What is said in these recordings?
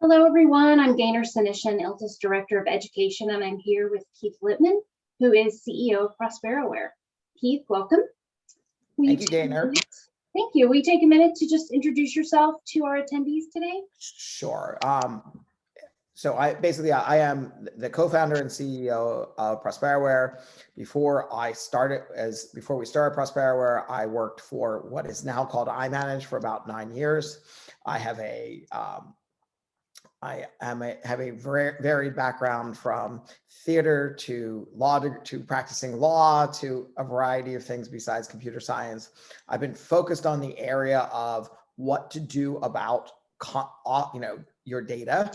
Hello, everyone. I'm Gaynor Senyszyn, ILTA's Director of Education, and I'm here with Keith Lipman, who is CEO of Prosperoware. Keith, welcome. Thank you, Gaynor. Thank you. Will you take a minute to just introduce yourself to our attendees today? Sure. So I am the co-founder and CEO of Prosperoware. Before we started Prosperoware, I worked for what is now called iManage for about 9 years. I have a very varied background, from theater to law to practicing law to a variety of things besides computer science. I've been focused on the area of what to do about your data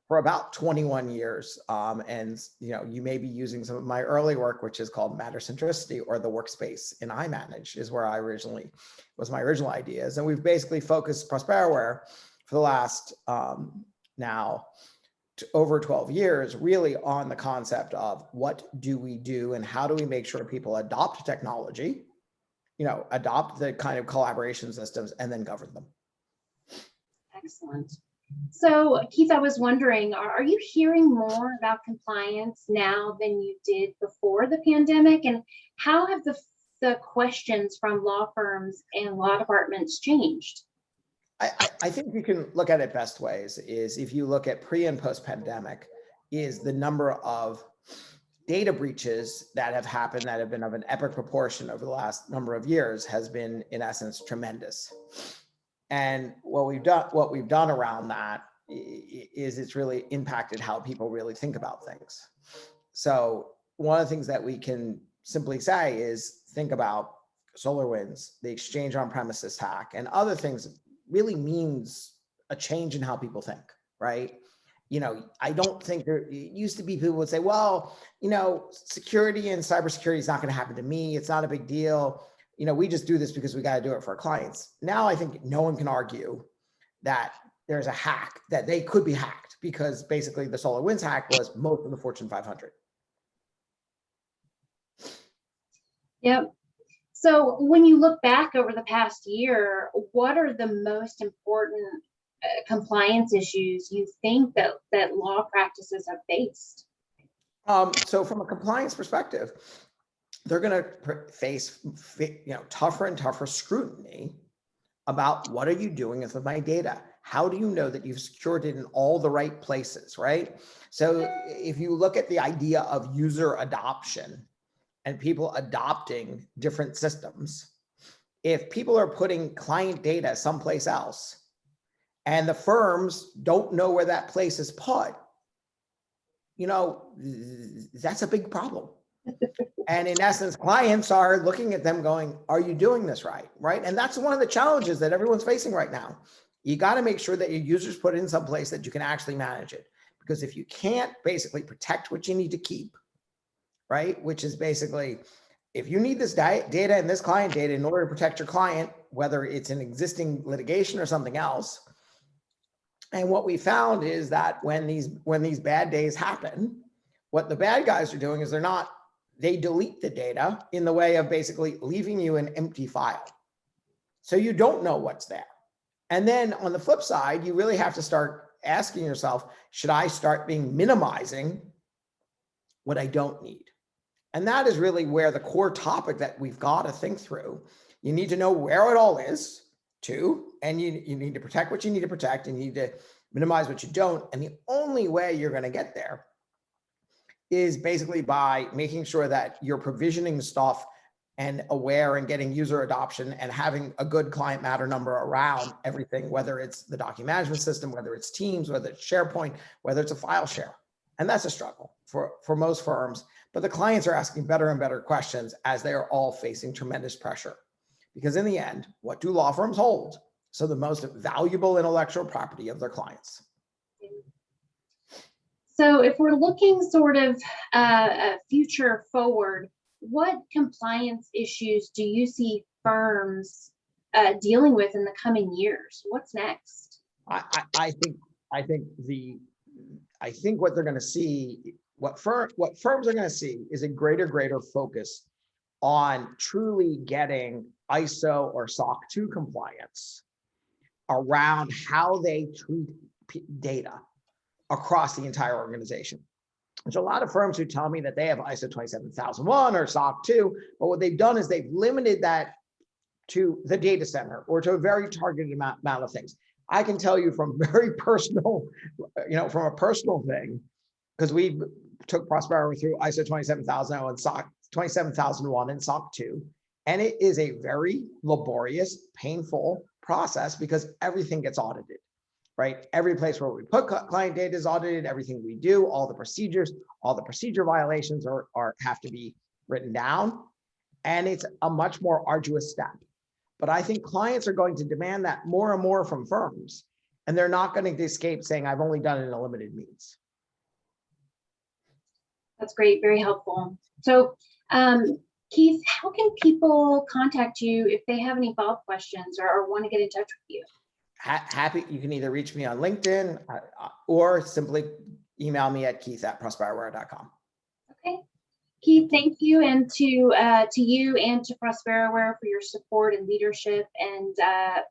for about 21 years. And you may be using some of my early work, which is called matter centricity, or the workspace in iManage, is where was my original ideas. And we've basically focused Prosperoware for the last now over 12 years, really on the concept of what do we do and how do we make sure people adopt technology, adopt the kind of collaboration systems, and then govern them. Excellent. So, Keith, I was wondering, are you hearing more about compliance now than you did before the pandemic? And how have the questions from law firms and law departments changed? I think you can look at it best ways is if you look at pre and post pandemic, is the number of data breaches that have happened that have been of an epic proportion over the last number of years has been, in essence, tremendous. And what we've done around that is it's really impacted how people really think about things. So one of the things that we can simply say is think about SolarWinds, the exchange on premises hack, and other things really means a change in how people think, right? I don't think it used to be people would say, well, security and cybersecurity is not going to happen to me. It's not a big deal. We just do this because we got to do it for our clients. Now, I think no one can argue that there's a hack, that they could be hacked, because basically the SolarWinds hack was most of the Fortune 500. Yep. So when you look back over the past year, what are the most important compliance issues you think that law practices have faced? So from a compliance perspective, they're going to face tougher and tougher scrutiny about what are you doing with my data? How do you know that you've secured it in all the right places, right? So if you look at the idea of user adoption and people adopting different systems, if people are putting client data someplace else and the firms don't know where that place is put, that's a big problem. And in essence, clients are looking at them going, are you doing this right? And that's one of the challenges that everyone's facing right now. You got to make sure that your users put it in some place that you can actually manage it. Because if you can't basically protect what you need to keep, right? Which is basically, if you need this data and this client data in order to protect your client, whether it's an existing litigation or something else. And what we found is that when these bad days happen, what the bad guys are doing is they delete the data in the way of basically leaving you an empty file. So you don't know what's there. And then on the flip side, you really have to start asking yourself, should I start minimizing what I don't need? And that is really where the core topic that we've got to think through. You need to know where it all is, too, and you need to protect what you need to protect, and you need to minimize what you don't. And the only way you're going to get there is basically by making sure that you're provisioning stuff and aware and getting user adoption and having a good client matter number around everything, whether it's the document management system, whether it's Teams, whether it's SharePoint, whether it's a file share. And that's a struggle for most firms. But the clients are asking better and better questions as they are all facing tremendous pressure. Because in the end, what do law firms hold? So the most valuable intellectual property of their clients. So if we're looking sort of future forward, what compliance issues do you see firms dealing with in the coming years? What's next? I think what they're going to see, what firms are going to see is a greater focus on truly getting ISO or SOC 2 compliance around how they treat data. across the entire organization. There's a lot of firms who tell me that they have ISO 27001 or SOC 2, but what they've done is they've limited that to the data center or to a very targeted amount of things. I can tell you from very personal, from a personal thing, because we took Prospero through ISO 27001 and SOC 27001 and SOC 2, and it is a very laborious, painful process because everything gets audited, right? Every place where we put client data is audited, everything we do, all the procedure violations have to be written down, and it's a much more arduous step. But I think clients are going to demand that more and more from firms, and they're not going to escape saying, I've only done it in a limited means. That's great, very helpful. So, Keith, how can people contact you if they have any follow-up questions or want to get in touch with you? Happy, you can either reach me on LinkedIn or simply email me at keith@prosperoware.com. Okay. Keith, thank you, and to you and to Prosperoware for your support and leadership and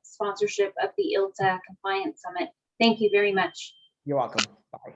sponsorship of the ILTA Compliance Summit. Thank you very much. You're welcome. Bye.